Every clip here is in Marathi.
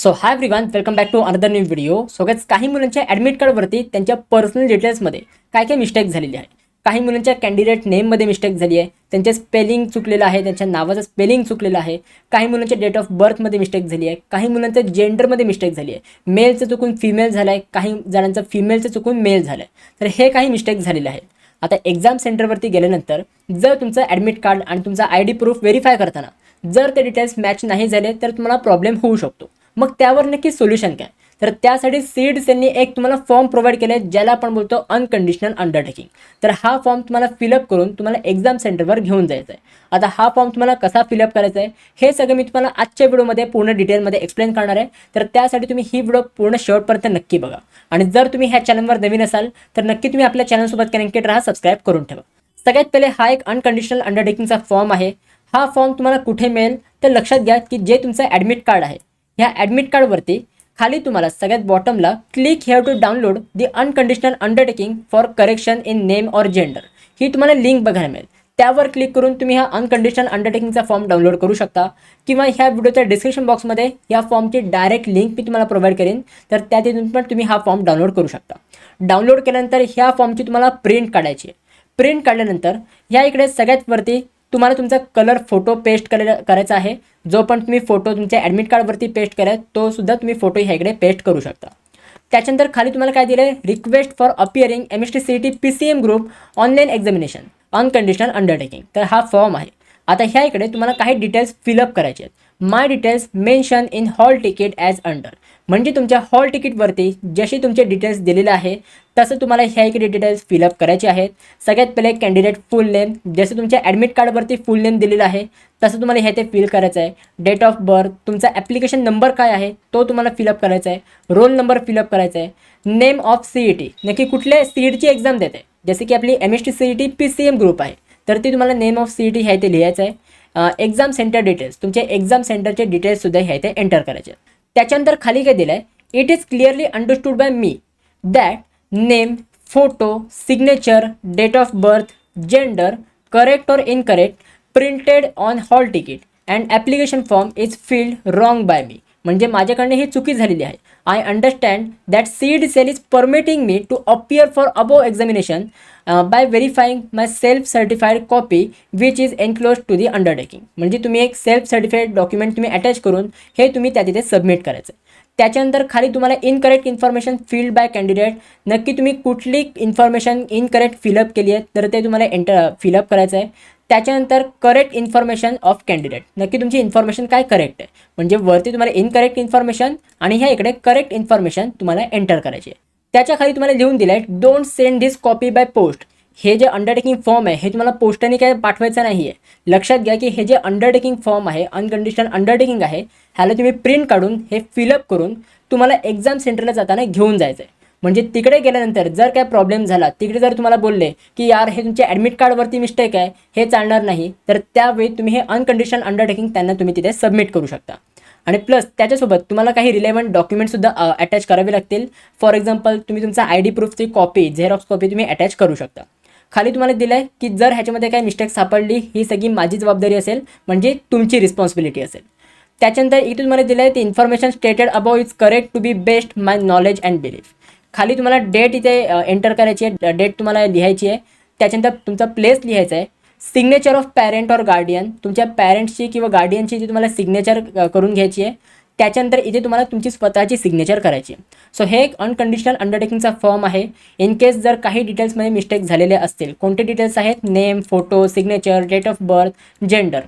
So hi everyone, welcome back to another new video. So guys, काही मुलांच्या ॲडमिट कार्डवरती त्यांच्या पर्सनल डिटेल्समध्ये काय मिस्टेक झालेली आहे. काही मुलांच्या कॅन्डिडेट नेममध्ये मिस्टेक झाली आहे, त्यांचे स्पेलिंग चुकलेलं आहे, त्यांच्या नावाचं स्पेलिंग चुकलेलं आहे. काही मुलांच्या डेट ऑफ बर्थमध्ये मिस्टेक झाली आहे, काही मुलांचं जेंडरमध्ये मिस्टेक झाली आहे, मेलचं चुकून फिमेल झालं आहे, काही जणांचं फिमेलचं चुकून मेल झालं आहे. तर हे काही मिस्टेक झालेले आहेत. आता एक्झाम सेंटरवरती गेल्यानंतर जर तुमचं ॲडमिट कार्ड आणि तुमचा ID प्रूफ व्हेरीफाय करताना जर ते डिटेल्स मॅच नाही झाले तर तुम्हाला प्रॉब्लेम होऊ शकतो. मग त्यावर नक्की सोल्युशन काय? तर त्यासाठी सीड सेलनी एक तुम्हाला फॉर्म प्रोव्हाइड केला आहे, ज्याला आपण बोलतो अनकंडिशनल अंडरटेकिंग. तर हा फॉर्म तुम्हाला फिलअप करून तुम्हाला एक्झाम सेंटरवर घेऊन जायचा आहे. आता हा फॉर्म तुम्हाला कसा फिलअप करायचा आहे हे सगळं मी तुम्हाला आजच्या व्हिडिओमध्ये पूर्ण डिटेलमध्ये एक्सप्लेन करणार आहे. तर त्यासाठी तुम्ही ही व्हिडिओ पूर्ण शेवटपर्यंत नक्की बघा. आणि जर तुम्ही ह्या चॅनलवर नवीन असाल तर नक्की तुम्ही आपल्या चॅनलसोबत कनेक्टेड राहा, सबस्क्राईब करून ठेवा. सगळ्यात पहिले हा एक अनकंडिशनल अंडरटेकिंगचा फॉर्म आहे. हा फॉर्म तुम्हाला कुठे मिळेल तर लक्षात घ्या की जे तुमचं ॲडमिट कार्ड आहे, ह्या ॲडमिट कार्डवरती खाली तुम्हाला सगळ्यात बॉटमला click here to download the unconditional undertaking for correction in name or gender ही तुम्हाला लिंक बघायला मिळेल. त्यावर क्लिक करून तुम्ही हा अनकंडिशनल अंडरटेकिंगचा फॉर्म डाउनलोड करू शकता, किंवा ह्या व्हिडिओच्या डिस्क्रिप्शन बॉक्समध्ये या फॉर्मची डायरेक्ट लिंक मी तुम्हाला प्रोव्हाइड करेन. तर त्यातून पण तुम्ही हा फॉर्म डाउनलोड करू शकता. डाउनलोड केल्यानंतर ह्या फॉर्मची तुम्हाला प्रिंट काढायची आहे. प्रिंट काढल्यानंतर ह्या इकडे सगळ्यात वरती तुम्हाला तुमचा कलर फोटो पेस्ट करायचा आहे. जो पण तुम्ही फोटो तुमच्या ॲडमिट कार्डवरती पेस्ट कराल तो सुद्धा तुम्ही फोटो ह्या इकडे पेस्ट करू शकता. त्याच्यानंतर खाली तुम्हाला काय दिलं आहे, request for appearing MST CET PCM group online examination unconditional undertaking. तर हा फॉर्म आहे. आता ह्या इकडे तुम्हाला काही डिटेल्स फिलअप करायचे आहेत. My details mention in hall ticket as under, म्हणजे तुमच्या हॉल तिकीटवरती जशी तुमचे डिटेल्स दिलेले आहे तसं तुम्हाला ह्या इकडे डिटेल्स फिलअप करायचे आहेत. सगळ्यात पहिले कॅन्डिडेट फुल नेम, जसं तुमच्या ॲडमिट कार्डवरती फुल नेम दिलेलं आहे तसं तुम्हाला हे ते फिल करायचं आहे. डेट ऑफ बर्थ, तुमचा ॲप्लिकेशन नंबर काय आहे तो तुम्हाला फिलअप करायचा आहे. रोल नंबर फिलअप करायचा आहे. नेम ऑफ CET, नक्की कुठल्या सीईटीची एक्झाम देते, जसे की आपली MST CET PCM ग्रुप आहे तर ती तुम्हाला नेम ऑफ CET ह्या इथे लिहायचं आहे. एक्झाम सेंटर डिटेल्स, तुमचे एक्झाम सेंटरचे डिटेल्ससुद्धा ह्या इथे एंटर करायचे. त्याच्यानंतर खाली काय दिलं आहे, it is clearly understood by me that name, photo, signature, date of birth, gender correct और incorrect printed on hall ticket and application form is filled wrong by me, म्हणजे माझ्याकडनं ही चुकी झालेली आहे. I understand that CET cell is permitting me to appear for above examination by verifying my self certified copy which is enclose to the undertaking, म्हणजे तुम्ही एक सेल्फ सर्टिफाईड डॉक्युमेंट तुम्ही अटॅच करून हे तुम्ही त्या तिथे सबमिट करायचं. त्याच्यानंतर खाली तुम्हाला incorrect information filled by candidate, नक्की तुम्ही कुठली इन्फॉर्मेशन इनकरेक्ट फिलअप केली आहे तर ते तुम्हाला फिलअप करायचं आहे. त्याच्यानंतर करेक्ट इन्फॉर्मेशन ऑफ कॅन्डिडेट, नक्की तुमची इन्फॉर्मेशन काय करेक्ट आहे, म्हणजे वरती तुम्हाला इनकरेक्ट इन्फॉर्मेशन आणि ह्या इकडे करेक्ट इन्फॉर्मेशन तुम्हाला एंटर करायची आहे. त्याच्या खाली तुम्हाला लिहून दिलं आहे don't send this copy by post. हे जे अंडरटेकिंग फॉर्म आहे हे तुम्हाला पोस्टाने काय पाठवायचं नाही आहे. लक्षात घ्या की हे जे अंडरटेकिंग फॉर्म आहे, अनकंडिशनल अंडरटेकिंग आहे, ह्याला तुम्ही प्रिंट काढून हे फिलअप करून तुम्हाला एक्झाम सेंटरला जाताना घेऊन जायचं आहे. म्हणजे तिकडे गेल्यानंतर जर काय प्रॉब्लेम झाला, तिकडे जर तुम्हाला बोलले की यार हे तुमच्या ॲडमिट कार्डवरती मिस्टेक आहे, हे चालणार नाही, तर त्यावेळी तुम्ही हे अनकंडिशनल अंडरटेकिंग त्यांना तुम्ही तिथे सबमिट करू शकता. आणि प्लस त्याच्यासोबत तुम्हाला काही रिलेव्हंट डॉक्युमेंटसुद्धा अटॅच करावे लागतील. फॉर एक्झाम्पल तुम्ही तुमचा ID प्रूफची कॉपी, झेरॉक्स कॉपी तुम्ही अटॅच करू शकता. खाली तुम्हाला दिलं आहे की जर ह्याच्यामध्ये काही मिस्टेक सापडली ही सगळी माझी जबाबदारी असेल, म्हणजे तुमची रिस्पॉन्सिबिलिटी असेल. त्याच्यानंतर इथे तुम्हाला दिलं आहे ती information stated about is correct to be best my knowledge and belief. खाली तुम्हाला डेट इथे एंटर करायची आहे, डेट तुम्हाला लिहायची आहे. त्याच्यानंतर तुमचा प्लेस लिहायचा आहे. सिग्नेचर ऑफ पॅरेंट और गार्डियन, तुमच्या पॅरेंट्सची किंवा गार्डियनची ती तुम्हाला सिग्नेचर करून घ्यायची आहे. त्याच्यानंतर इथे तुम्हाला तुमची स्वतःची सिग्नेचर करायची आहे. सो हे एक अनकंडिशनल अंडरटेकिंगचा फॉर्म आहे. इन केस जर काही डिटेल्समध्ये मिस्टेक झालेले असतील, कोणते डिटेल्स आहेत, name, photo, signature, date of birth, gender,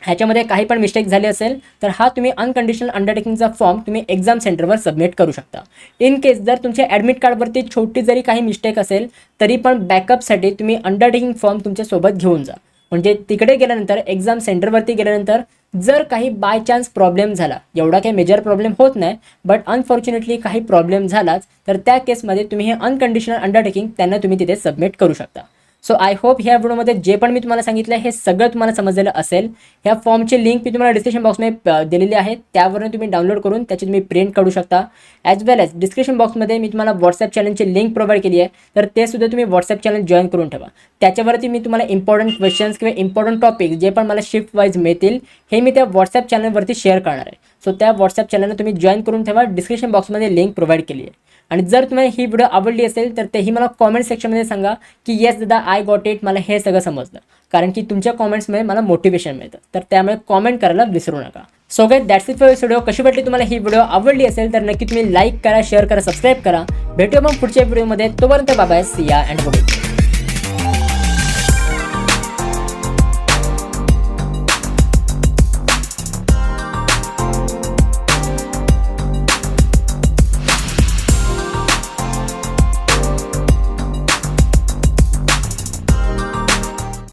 ह्याच्यामध्ये काही पण मिस्टेक झाली असेल तर हा तुम्ही अनकंडिशनल अंडरटेकिंगचा फॉर्म तुम्ही एक्झाम सेंटरवर सबमिट करू शकता. इन केस जर तुमच्या ॲडमिट कार्डवरती छोटी जरी काही मिस्टेक असेल तरी पण बॅकअपसाठी तुम्ही अंडरटेकिंग फॉर्म तुमच्यासोबत घेऊन जा. म्हणजे तिकडे गेल्यानंतर एक्झाम सेंटरवरती गेल्यानंतर जर काही बाय चान्स प्रॉब्लेम झाला, एवढा काही मेजर प्रॉब्लेम होत नाही, बट अनफॉर्च्युनेटली काही प्रॉब्लेम झालाच तर त्या केसमध्ये तुम्ही हे अनकंडिशनल अंडरटेकिंग त्यांना तुम्ही तिथे सबमिट करू शकता. सो आय होप ह्या व्हिडिओमध्ये जे पण मी तुम्हाला सांगितलं हे सगळं तुम्हाला समजलेलं असेल. ह्या फॉर्मची लिंक मी तुम्हाला डिस्क्रिप्शन बॉक्समध्ये दिलेली आहे, त्यावरून तुम्ही डाउनलोड करून त्याची तुम्ही प्रिंट काढू शकता. ॲज वेल एज डिस्क्रिप्शन बॉक्समध्ये मी तुम्हाला व्हॉट्सअप चॅनलची लिंक प्रोव्हाइड केली आहे, तर ते सुद्धा तुम्ही व्हॉट्सअप चॅनल जॉईन करून ठेवा. त्याच्यावरती मी तुम्हाला इम्पॉर्टंट क्वेश्चन्स किंवा इम्पॉर्टंट टॉपिक जे पण मला शिफ्ट वाईज मिळतील हे मी त्या व्हॉट्सअप चॅनलवरती शेअर करणार आहे. सो त्या व्हॉट्सअप चॅनलला तुम्ही जॉईन करून ठेवा. डिस्क्रिप्शन बॉक्समध्ये लिंक प्रोव्हाइड केली आहे. आणि जर तुम्हाला ही व्हिडिओ आवडली असेल तर तेही मला कॉमेंट सेक्शनमध्ये सांगा की येस दादा आय गॉट इट, मला हे सगळं समजलं. कारण की तुमच्या कॉमेंट्समध्ये मला मोटिवेशन मिळतं, तर त्यामुळे कॉमेंट करायला विसरू नका. So guys that's it for this video. कशी वाटली तुम्हाला ही व्हिडिओ? आवडली असेल तर नक्की तुम्ही लाईक करा, शेअर करा, सबस्क्राईब करा. भेटूया मग पुढच्या व्हिडिओमध्ये. तोपर्यंत बाय बाय, सी या अँड गुड.